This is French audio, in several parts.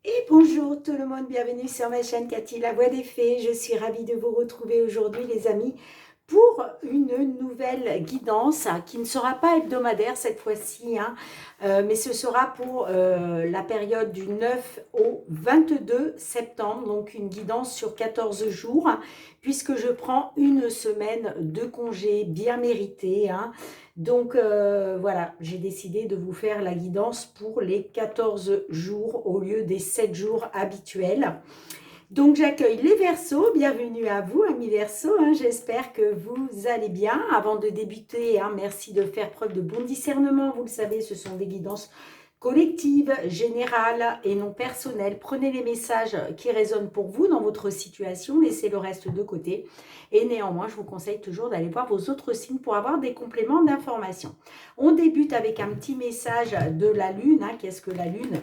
Et bonjour tout le monde, bienvenue sur ma chaîne Cathy, la voix des fées. Je suis ravie de vous retrouver aujourd'hui les amis pour une nouvelle guidance qui ne sera pas hebdomadaire cette fois-ci, mais ce sera pour la période du 9 au 22 septembre, donc une guidance sur 14 jours, puisque je prends une semaine de congé bien mérité. Donc voilà, j'ai décidé de vous faire la guidance pour les 14 jours au lieu des 7 jours habituels. Donc j'accueille les Verseaux, bienvenue à vous amis Verseaux, j'espère que vous allez bien. Avant de débuter, merci de faire preuve de bon discernement, vous le savez, ce sont des guidances collectives, générales et non personnelles. Prenez les messages qui résonnent pour vous dans votre situation, laissez le reste de côté. Et néanmoins, je vous conseille toujours d'aller voir vos autres signes pour avoir des compléments d'information. On débute avec un petit message de la Lune. Qu'est-ce que la Lune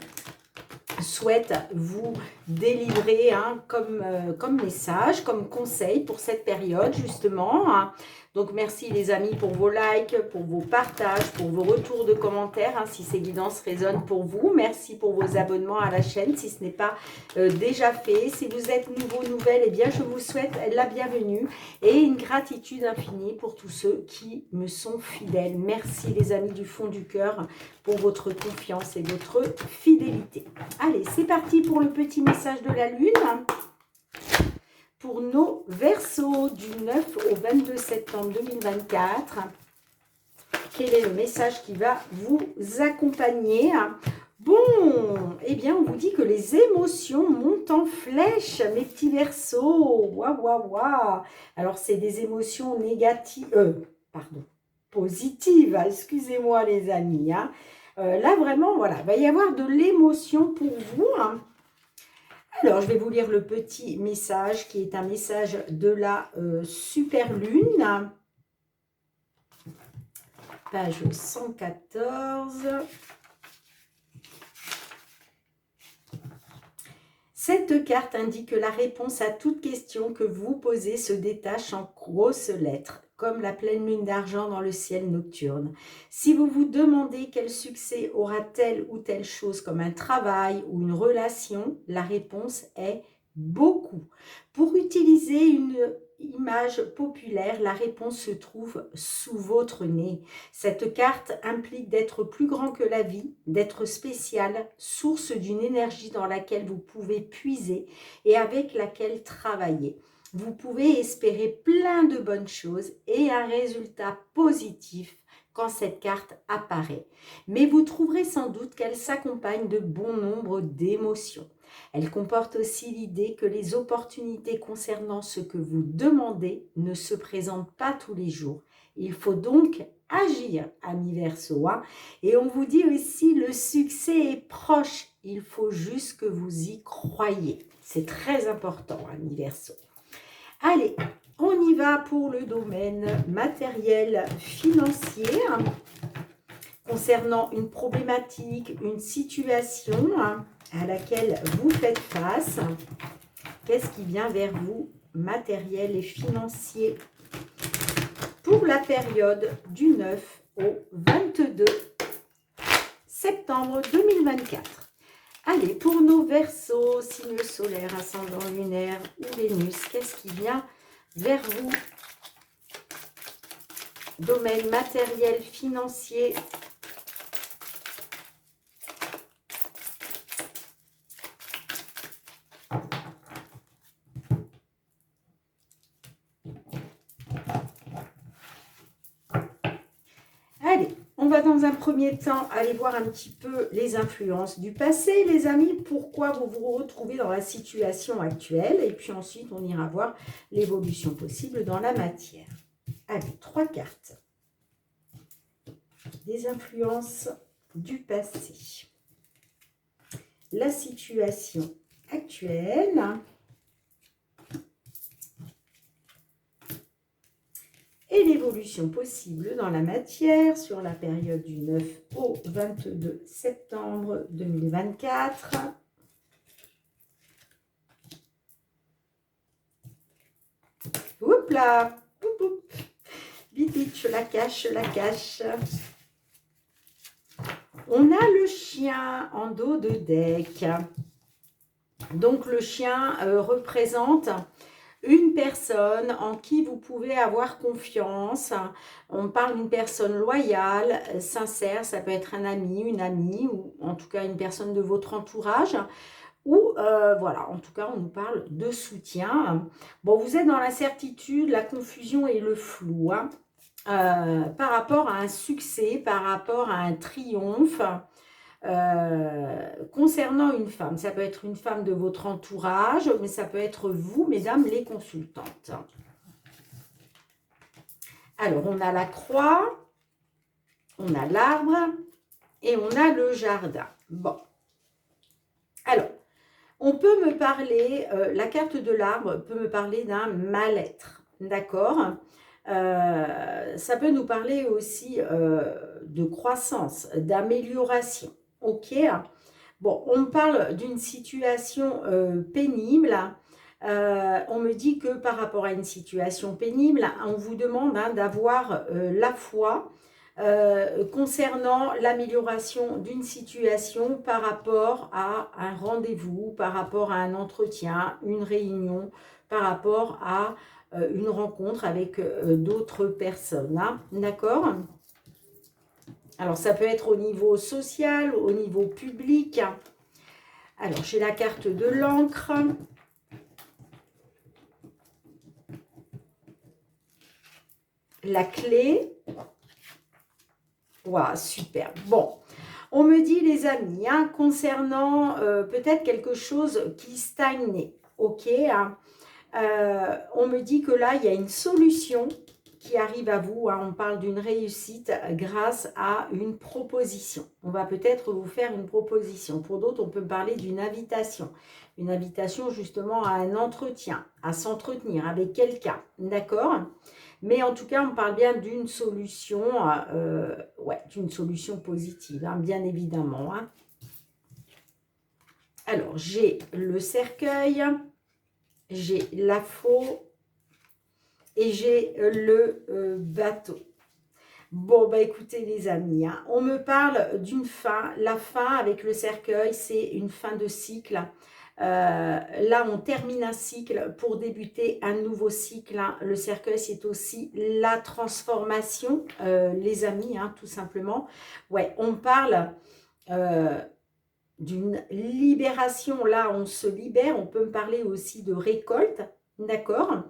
souhaite vous délivrer comme message, comme conseil pour cette période justement. Donc merci les amis pour vos likes, pour vos partages, pour vos retours de commentaires, si ces guidances résonnent pour vous. Merci pour vos abonnements à la chaîne si ce n'est pas déjà fait. Si vous êtes nouveau, nouvelle, eh bien je vous souhaite la bienvenue et une gratitude infinie pour tous ceux qui me sont fidèles. Merci les amis du fond du cœur pour votre confiance et votre fidélité. Allez, c'est parti pour le petit message de la Lune. Pour nos Verseaux du 9 au 22 septembre 2024, quel est le message qui va vous accompagner? Bon, eh bien, on vous dit que les émotions montent en flèche, mes petits Verseaux. Waouh, waouh, waouh. Alors, c'est des émotions négatives, positives, excusez-moi les amis. Là, vraiment, voilà, il va y avoir de l'émotion pour vous. Alors, je vais vous lire le petit message qui est un message de la super lune. Page 114. Cette carte indique que la réponse à toute question que vous posez se détache en grosses lettres, comme la pleine lune d'argent dans le ciel nocturne. Si vous vous demandez quel succès aura telle ou telle chose comme un travail ou une relation, la réponse est beaucoup. Pour utiliser une image populaire, la réponse se trouve sous votre nez. Cette carte implique d'être plus grand que la vie, d'être spécial, source d'une énergie dans laquelle vous pouvez puiser et avec laquelle travailler. Vous pouvez espérer plein de bonnes choses et un résultat positif quand cette carte apparaît. Mais vous trouverez sans doute qu'elle s'accompagne de bon nombre d'émotions. Elle comporte aussi l'idée que les opportunités concernant ce que vous demandez ne se présentent pas tous les jours. Il faut donc agir, amis Verseaux. Et on vous dit aussi, le succès est proche. Il faut juste que vous y croyez. C'est très important, amis Verseaux. Allez, on y va pour le domaine matériel financier. Concernant une problématique, une situation à laquelle vous faites face, qu'est-ce qui vient vers vous, matériel et financier, pour la période du 9 au 22 septembre 2024. Allez, pour nos Verseaux, signe solaire, ascendant lunaire ou Vénus, qu'est-ce qui vient vers vous, domaine matériel, financier, allez, on va dans un premier temps aller voir un petit peu les influences du passé, les amis, pourquoi vous vous retrouvez dans la situation actuelle, et puis ensuite on ira voir l'évolution possible dans la matière. Allez, 3 cartes. Des influences du passé. La situation actuelle. Et l'évolution possible dans la matière sur la période du 9 au 22 septembre 2024. Oups là, vite, vite, je la cache, je la cache. On a le chien en dos de deck. Donc, le chien représente une personne en qui vous pouvez avoir confiance. On parle d'une personne loyale, sincère, ça peut être un ami, une amie, ou en tout cas une personne de votre entourage. Ou voilà, en tout cas, on nous parle de soutien. Bon, vous êtes dans l'incertitude, la confusion et le flou, hein, par rapport à un succès, par rapport à un triomphe. Concernant une femme, ça peut être une femme de votre entourage, mais ça peut être vous, mesdames les consultantes. Alors, on a la croix, on a l'arbre et on a le jardin. Bon. Alors, on peut me parler, la carte de l'arbre peut me parler d'un mal-être, d'accord? Ça peut nous parler aussi de croissance, d'amélioration, ok? Bon, on me parle d'une situation pénible. On me dit que par rapport à une situation pénible, on vous demande hein, d'avoir la foi concernant l'amélioration d'une situation par rapport à un rendez-vous, par rapport à un entretien, une réunion, par rapport à une rencontre avec d'autres personnes. Hein, d'accord ? Alors, ça peut être au niveau social, au niveau public. Alors, j'ai la carte de l'encre. La clé. Waouh, super. Bon, on me dit, les amis, hein, concernant peut-être quelque chose qui stagnait. Ok, hein, on me dit que là, il y a une solution qui arrive à vous. Hein, on parle d'une réussite grâce à une proposition. On va peut-être vous faire une proposition. Pour d'autres, on peut parler d'une invitation. Une invitation justement à un entretien, à s'entretenir avec quelqu'un. D'accord ? Mais en tout cas, on parle bien d'une solution, ouais, d'une solution positive, hein, bien évidemment. Hein. Alors, j'ai le cercueil, j'ai la faux et j'ai le bateau. Bon, bah écoutez les amis, hein, on me parle d'une fin. La fin avec le cercueil, c'est une fin de cycle. Là, on termine un cycle pour débuter un nouveau cycle. Hein. Le cercueil, c'est aussi la transformation, les amis, hein, tout simplement. Ouais, on parle d'une libération. Là, on se libère. On peut me parler aussi de récolte, d'accord ?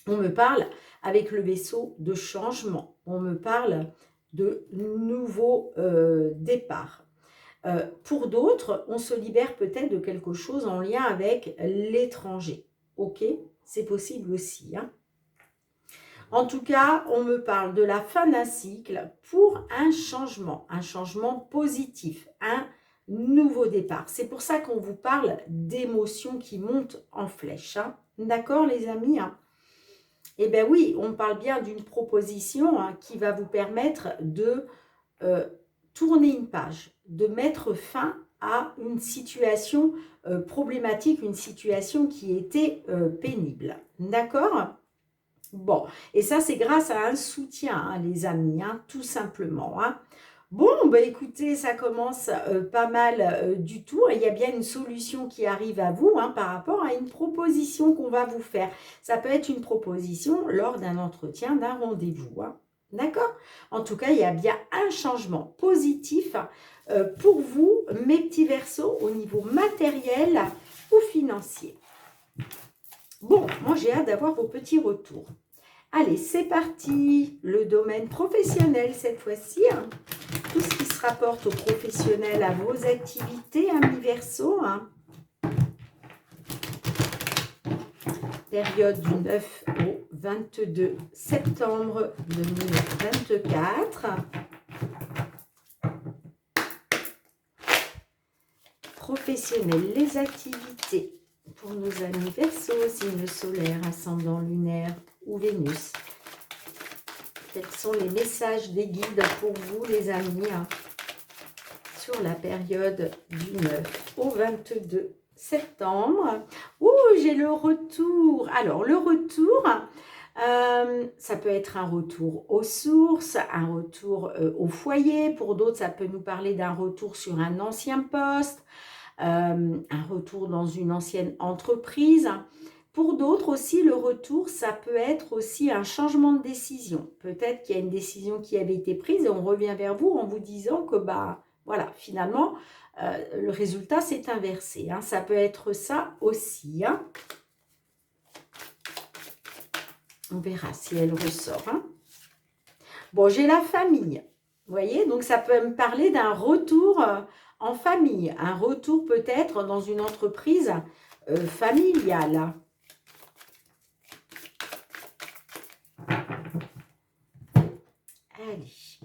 On me parle avec le vaisseau de changement. On me parle de nouveaux départs. Pour d'autres, on se libère peut-être de quelque chose en lien avec l'étranger. Ok, c'est possible aussi. Hein. En tout cas, on me parle de la fin d'un cycle pour un changement positif, un nouveau départ. C'est pour ça qu'on vous parle d'émotions qui montent en flèche. Hein. D'accord, les amis? Hein. Eh bien oui, on parle bien d'une proposition hein, qui va vous permettre de tourner une page, de mettre fin à une situation problématique, une situation qui était pénible. D'accord ? Bon, et ça c'est grâce à un soutien, hein, les amis, hein, tout simplement. Hein. Bon, bah écoutez, ça commence pas mal du tout. Il y a bien une solution qui arrive à vous hein, par rapport à une proposition qu'on va vous faire. Ça peut être une proposition lors d'un entretien, d'un rendez-vous. Hein. D'accord? En tout cas, il y a bien un changement positif pour vous, mes petits Verseaux, au niveau matériel ou financier. Bon, moi j'ai hâte d'avoir vos petits retours. Allez, c'est parti. Le domaine professionnel cette fois-ci. Hein. Tout ce qui se rapporte au professionnel, à vos activités, amis Verseaux. Hein. Période du 9 au 22 septembre 2024. Professionnel, les activités pour nos amis Verseaux, signe solaire, ascendant lunaire ou Vénus. Quels sont les messages des guides pour vous, les amis, hein, sur la période du 9 au 22 septembre. Ouh, j'ai le retour. Alors, le retour, ça peut être un retour aux sources, un retour au foyer. Pour d'autres, ça peut nous parler d'un retour sur un ancien poste, un retour dans une ancienne entreprise. Pour d'autres aussi, le retour, ça peut être aussi un changement de décision. Peut-être qu'il y a une décision qui avait été prise et on revient vers vous en vous disant que, bah, voilà, finalement, le résultat s'est inversé. Hein. Ça peut être ça aussi. Hein. On verra si elle ressort. Hein. Bon, j'ai la famille. Vous voyez, donc ça peut me parler d'un retour en famille. Un retour peut-être dans une entreprise familiale. Allez.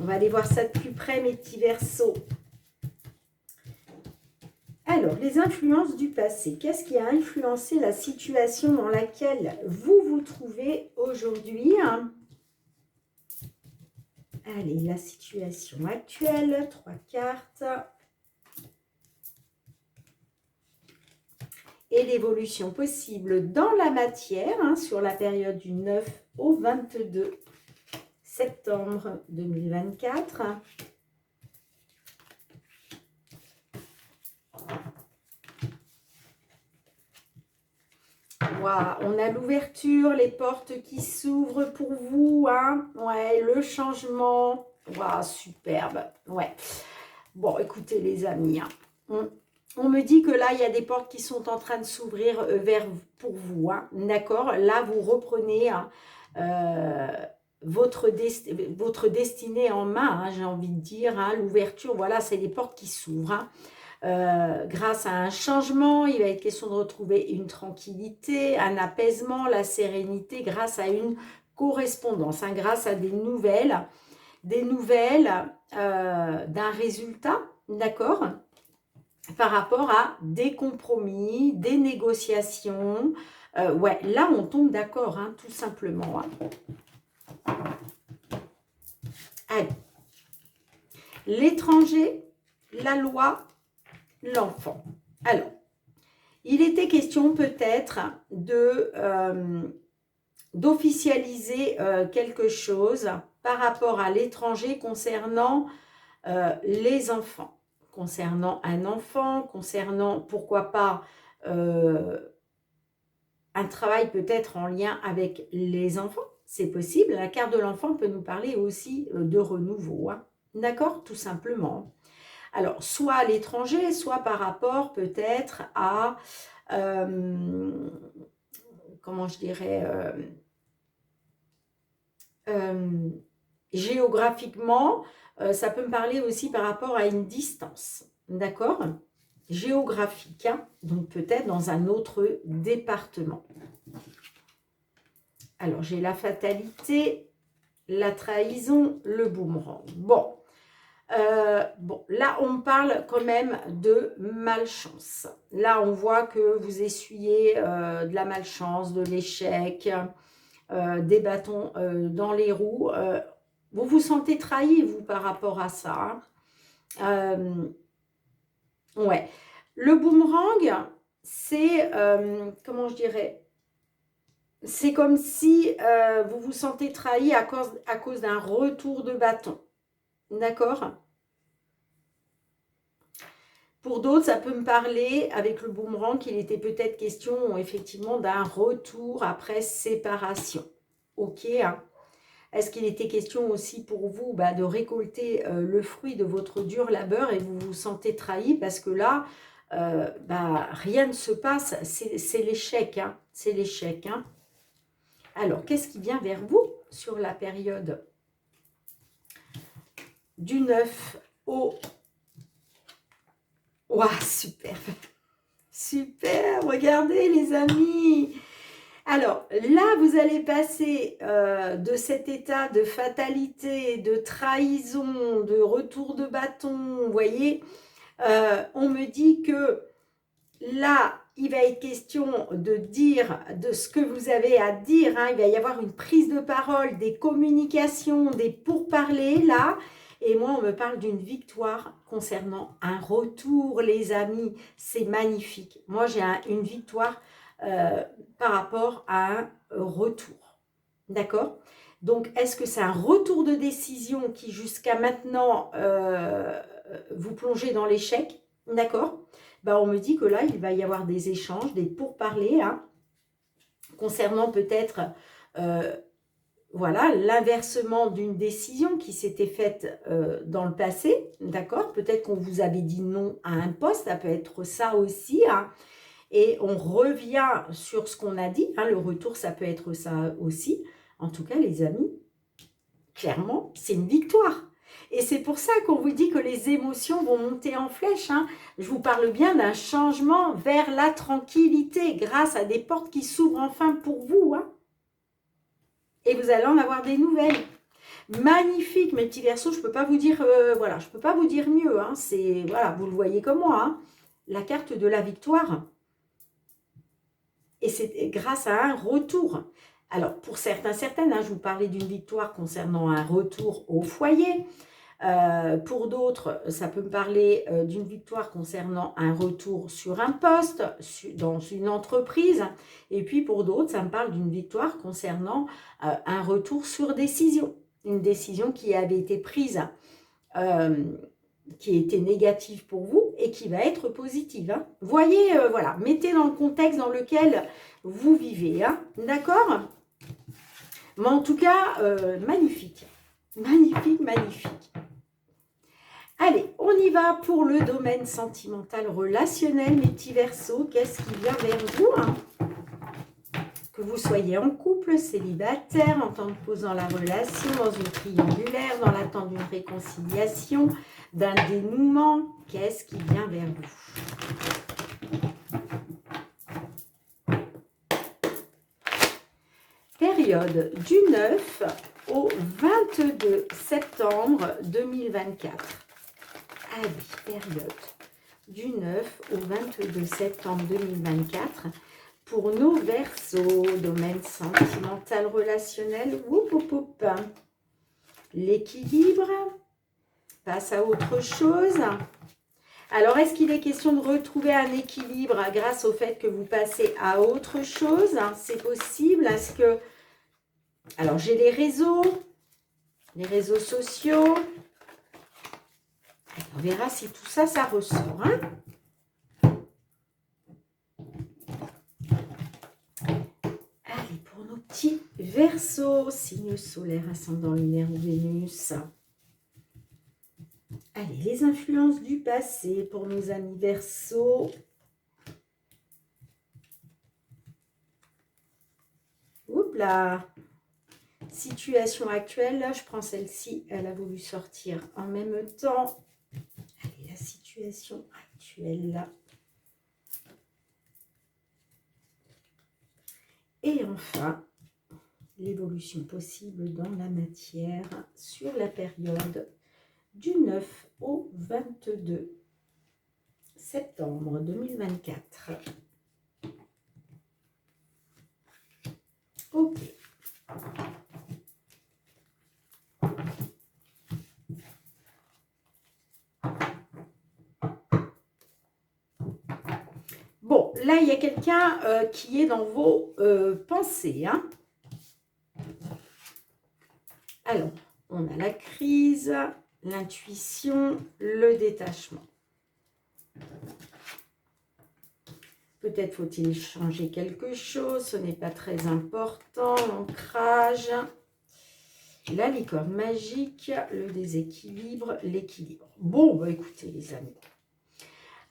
On va aller voir ça de plus près, mes petits Verseaux. Alors, les influences du passé. Qu'est-ce qui a influencé la situation dans laquelle vous vous trouvez aujourd'hui? Allez, la situation actuelle. 3 cartes. Et l'évolution possible dans la matière sur la période du 9 au 22 septembre 2024. Wow, on a l'ouverture, les portes qui s'ouvrent pour vous. Hein. Ouais, le changement. Wow, superbe. Ouais. Bon, écoutez les amis. Hein. On me dit que là, il y a des portes qui sont en train de s'ouvrir pour vous. Hein. D'accord? Là, vous reprenez votre destinée en main, hein, j'ai envie de dire. Hein. L'ouverture, voilà, c'est des portes qui s'ouvrent. Hein. Grâce à un changement, il va être question de retrouver une tranquillité, un apaisement, la sérénité grâce à une correspondance, hein, grâce à des nouvelles d'un résultat, d'accord, par rapport à des compromis, des négociations. Ouais, là, on tombe d'accord, hein, tout simplement. Hein. Allez. L'étranger, la loi, l'enfant. Alors, il était question peut-être d'officialiser quelque chose par rapport à l'étranger concernant les enfants. Concernant un enfant, concernant, pourquoi pas, un travail peut-être en lien avec les enfants. C'est possible. La carte de l'enfant peut nous parler aussi de renouveau. Hein. D'accord? Tout simplement. Alors, soit à l'étranger, soit par rapport peut-être à, comment je dirais, géographiquement, ça peut me parler aussi par rapport à une distance, d'accord? Géographique, hein, donc peut-être dans un autre département. Alors, j'ai la fatalité, la trahison, le boomerang. Bon. Bon, là, on parle quand même de malchance. Là, on voit que vous essuyez de la malchance, de l'échec, des bâtons dans les roues. Vous vous sentez trahi, vous, par rapport à ça. Hein. Ouais. Le boomerang, c'est, comment je dirais, c'est comme si vous vous sentez trahi à cause d'un retour de bâton. D'accord? Pour d'autres, ça peut me parler, avec le boomerang, qu'il était peut-être question, effectivement, d'un retour après séparation. Ok, hein. Est-ce qu'il était question aussi pour vous de récolter le fruit de votre dur labeur et vous vous sentez trahi parce que là, rien ne se passe, c'est l'échec. Hein. C'est l'échec. Hein. Alors, qu'est-ce qui vient vers vous sur la période du 9 au... Waouh, super. Super, regardez les amis. Alors là, vous allez passer de cet état de fatalité, de trahison, de retour de bâton, vous voyez. On me dit que là, il va être question de dire de ce que vous avez à dire. Hein. Il va y avoir une prise de parole, des communications, des pourparlers là. Et moi, on me parle d'une victoire concernant un retour, les amis. C'est magnifique. Moi, j'ai une victoire par rapport à un retour. D'accord? Donc, est-ce que c'est un retour de décision qui, jusqu'à maintenant, vous plongez dans l'échec? D'accord? Ben, on me dit que là, il va y avoir des échanges, des pourparlers, hein, concernant peut-être, voilà, l'inversement d'une décision qui s'était faite dans le passé, d'accord? Peut-être qu'on vous avait dit non à un poste, ça peut être ça aussi, hein. Et on revient sur ce qu'on a dit, hein, le retour, ça peut être ça aussi. En tout cas, les amis, clairement, c'est une victoire. Et c'est pour ça qu'on vous dit que les émotions vont monter en flèche, hein. Je vous parle bien d'un changement vers la tranquillité grâce à des portes qui s'ouvrent enfin pour vous, hein. Et vous allez en avoir des nouvelles. Magnifique, mes petits Verseaux, je ne peux pas vous dire, voilà, je peux pas vous dire mieux, hein. C'est, voilà, vous le voyez comme moi, hein. La carte de la victoire. Et c'est grâce à un retour. Alors, pour certains, certaines, hein, je vous parlais d'une victoire concernant un retour au foyer. Pour d'autres, ça peut me parler d'une victoire concernant un retour sur un poste, dans une entreprise. Et puis pour d'autres, ça me parle d'une victoire concernant un retour sur décision. Une décision qui avait été prise, qui était négative pour vous et qui va être positive, hein. Voyez, voilà, mettez dans le contexte dans lequel vous vivez, hein. D'accord? Mais en tout cas, magnifique. Magnifique, magnifique. Allez, on y va pour le domaine sentimental relationnel, mes petits Verseaux. Qu'est-ce qui vient vers vous, hein? Que vous soyez en couple, célibataire, en temps de pause dans la relation, dans une triangulaire, dans l'attente d'une réconciliation, d'un dénouement. Qu'est-ce qui vient vers vous? Période du 9 au 22 septembre 2024. Allez, période du 9 au 22 septembre 2024 pour nos Verseaux, domaine sentimental relationnel. L'équilibre passe à autre chose. Alors, est-ce qu'il est question de retrouver un équilibre grâce au fait que vous passez à autre chose? C'est possible. Est-ce que... Alors, j'ai les réseaux sociaux. On verra si tout ça, ça ressort, hein. Allez, pour nos petits Verseaux, signe solaire, ascendant lunaire ou Vénus. Allez, les influences du passé pour nos amis Verseaux. Oups là. Situation actuelle, là, je prends celle-ci, elle a voulu sortir en même temps. Allez, la situation actuelle, là. Et enfin, l'évolution possible dans la matière sur la période du 9 au 22 septembre 2024. Ok. Bon, là, il y a quelqu'un qui est dans vos pensées, hein. Alors, on a la crise, l'intuition, le détachement. Peut-être faut-il changer quelque chose, ce n'est pas très important, l'ancrage, la licorne magique, le déséquilibre, l'équilibre. Bon, bah écoutez les amis.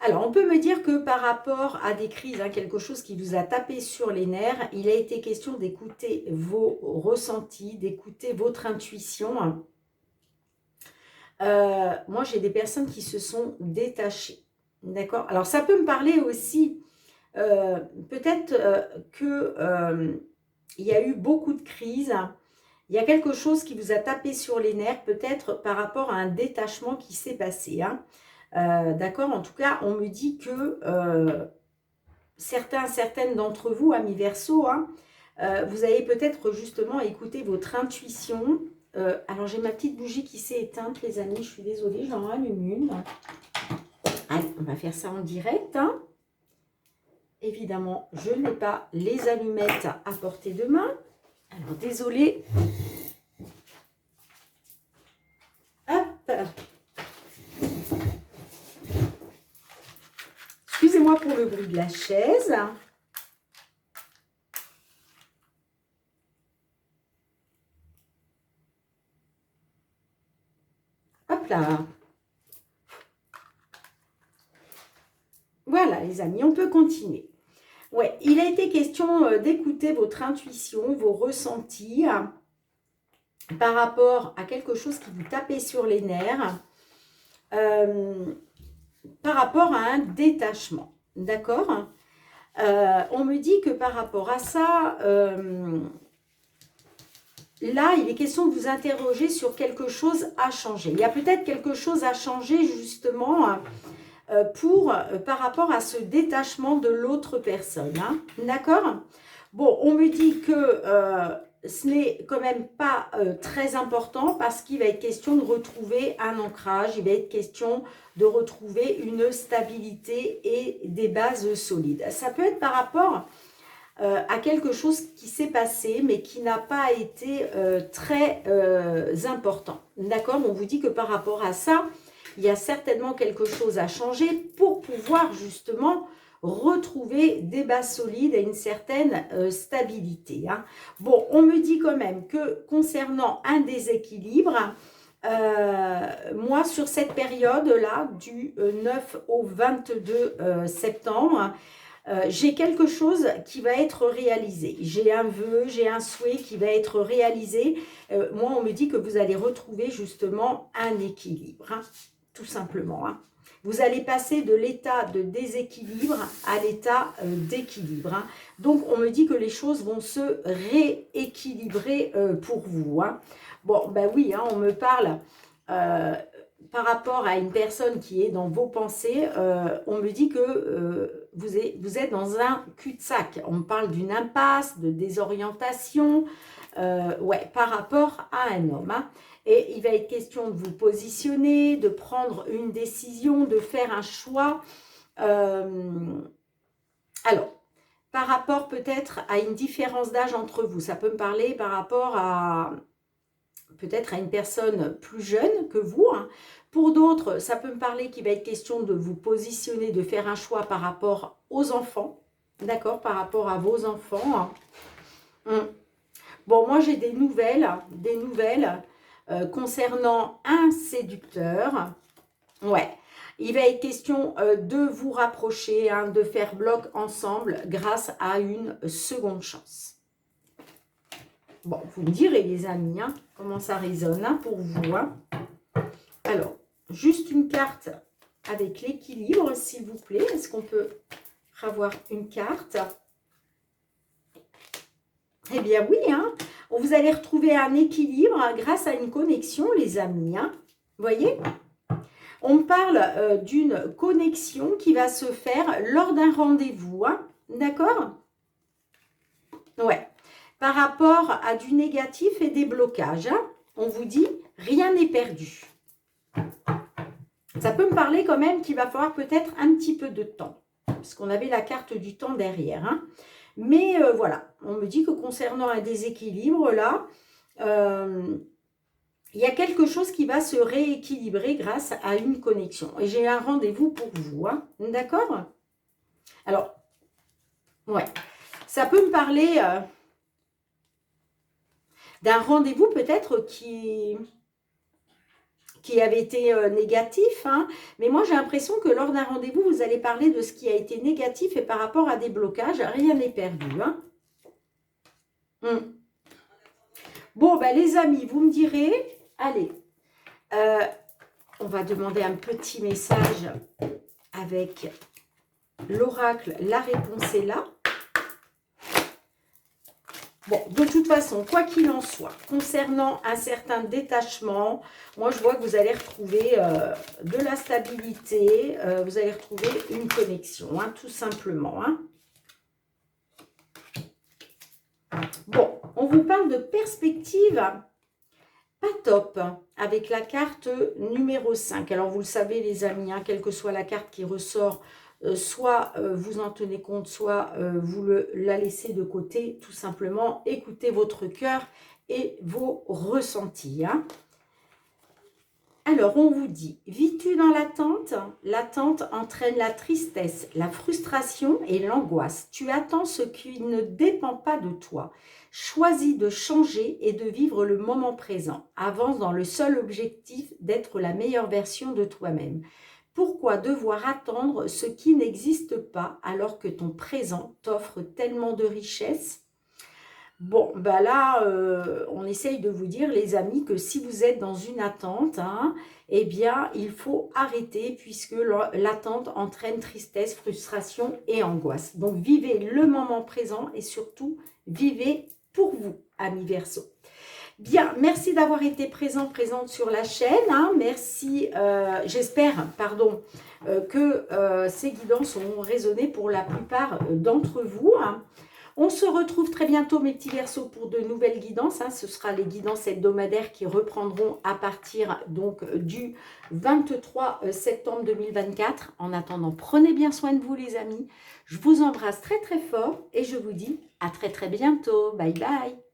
Alors, on peut me dire que par rapport à des crises, hein, quelque chose qui vous a tapé sur les nerfs, il a été question d'écouter vos ressentis, d'écouter votre intuition. Moi, j'ai des personnes qui se sont détachées. D'accord? Alors, ça peut me parler aussi, peut-être qu'il y a eu beaucoup de crises. Il y a quelque chose qui vous a tapé sur les nerfs, peut-être par rapport à un détachement qui s'est passé, hein. D'accord, en tout cas, on me dit que certaines d'entre vous, amis Verseaux, hein, vous avez peut-être justement écouté votre intuition. Alors, j'ai ma petite bougie qui s'est éteinte, les amis, je suis désolée, j'en rallume une. Allez, on va faire ça en direct, hein. Évidemment, je n'ai pas les allumettes à portée de main. Alors, désolée, le bruit de la chaise. Hop là. Voilà les amis, on peut continuer. Ouais, il a été question d'écouter votre intuition, vos ressentis par rapport à quelque chose qui vous tapait sur les nerfs, par rapport à un détachement. D'accord? On me dit que par rapport à ça, là, il est question de vous interroger sur quelque chose à changer. Il y a peut-être quelque chose à changer justement par rapport à ce détachement de l'autre personne. Hein. D'accord? Bon, on me dit que ce n'est quand même pas très important parce qu'il va être question de retrouver un ancrage, il va être question de retrouver une stabilité et des bases solides. Ça peut être par rapport à quelque chose qui s'est passé mais qui n'a pas été très important. D'accord? On vous dit que par rapport à ça, il y a certainement quelque chose à changer pour pouvoir justement retrouver des bases solides et une certaine stabilité. Hein. Bon, on me dit quand même que concernant un déséquilibre, moi sur cette période-là, du 9 au 22 septembre, j'ai quelque chose qui va être réalisé. J'ai un vœu, j'ai un souhait qui va être réalisé. Moi, on me dit que vous allez retrouver justement un équilibre. Hein. Tout simplement. Hein. Vous allez passer de l'état de déséquilibre à l'état d'équilibre. Hein. Donc, on me dit que les choses vont se rééquilibrer pour vous. Hein. Bon, ben oui, hein, on me parle par rapport à une personne qui est dans vos pensées. On me dit que vous êtes dans un cul-de-sac. On me parle d'une impasse, de désorientation, ouais, par rapport à un homme. Hein. Et il va être question de vous positionner, de prendre une décision, de faire un choix. Alors, par rapport peut-être à une différence d'âge entre vous, ça peut me parler par rapport à peut-être à une personne plus jeune que vous. Hein. Pour d'autres, ça peut me parler qu'il va être question de vous positionner, de faire un choix par rapport aux enfants. D'accord? Par rapport à vos enfants. Bon, moi j'ai des nouvelles concernant un séducteur. Ouais, il va être question de vous rapprocher, hein, de faire bloc ensemble grâce à une seconde chance. Bon, vous me direz les amis, hein, comment ça résonne hein, pour vous. Hein. Alors, juste une carte avec l'équilibre, s'il vous plaît. Est-ce qu'on peut avoir une carte? Eh bien oui, hein. Vous allez retrouver un équilibre grâce à une connexion, les amis. Hein. Vous voyez? On me parle d'une connexion qui va se faire lors d'un rendez-vous. Hein. D'accord? Ouais. Par rapport à du négatif et des blocages. Hein. On vous dit, rien n'est perdu. Ça peut me parler quand même qu'il va falloir peut-être un petit peu de temps. Parce qu'on avait la carte du temps derrière. Hein. Mais voilà, on me dit que concernant un déséquilibre, là, il y a quelque chose qui va se rééquilibrer grâce à une connexion. Et j'ai un rendez-vous pour vous. Hein. D'accord? Alors, ouais, ça peut me parler d'un rendez-vous peut-être qui avait été négatif. Hein. Mais moi, j'ai l'impression que lors d'un rendez-vous, vous allez parler de ce qui a été négatif et par rapport à des blocages, rien n'est perdu. Hein. Bon, ben, les amis, vous me direz, allez, on va demander un petit message avec l'oracle. La réponse est là. Bon, de toute façon, quoi qu'il en soit, concernant un certain détachement, moi, je vois que vous allez retrouver de la stabilité, vous allez retrouver une connexion, hein, tout simplement. Hein. Bon, on vous parle de perspective pas top, avec la carte numéro 5. Alors, vous le savez, les amis, hein, quelle que soit la carte qui ressort, soit vous en tenez compte, soit vous la laissez de côté, tout simplement. Écoutez votre cœur et vos ressentis. Hein. Alors, on vous dit, vis-tu dans l'attente? L'attente entraîne la tristesse, la frustration et l'angoisse. Tu attends ce qui ne dépend pas de toi. Choisis de changer et de vivre le moment présent. Avance dans le seul objectif d'être la meilleure version de toi-même. Pourquoi devoir attendre ce qui n'existe pas alors que ton présent t'offre tellement de richesses? Bon, bah là, on essaye de vous dire, les amis, que si vous êtes dans une attente, hein, eh bien, il faut arrêter puisque l'attente entraîne tristesse, frustration et angoisse. Donc, vivez le moment présent et surtout, vivez pour vous, amis Verseau. Bien, merci d'avoir été présente sur la chaîne. Hein. Merci, j'espère, pardon, que ces guidances ont résonné pour la plupart d'entre vous. Hein. On se retrouve très bientôt, mes petits Verseaux, pour de nouvelles guidances. Hein. Ce sera les guidances hebdomadaires qui reprendront à partir donc du 23 septembre 2024. En attendant, prenez bien soin de vous, les amis. Je vous embrasse très très fort et je vous dis à très très bientôt. Bye bye.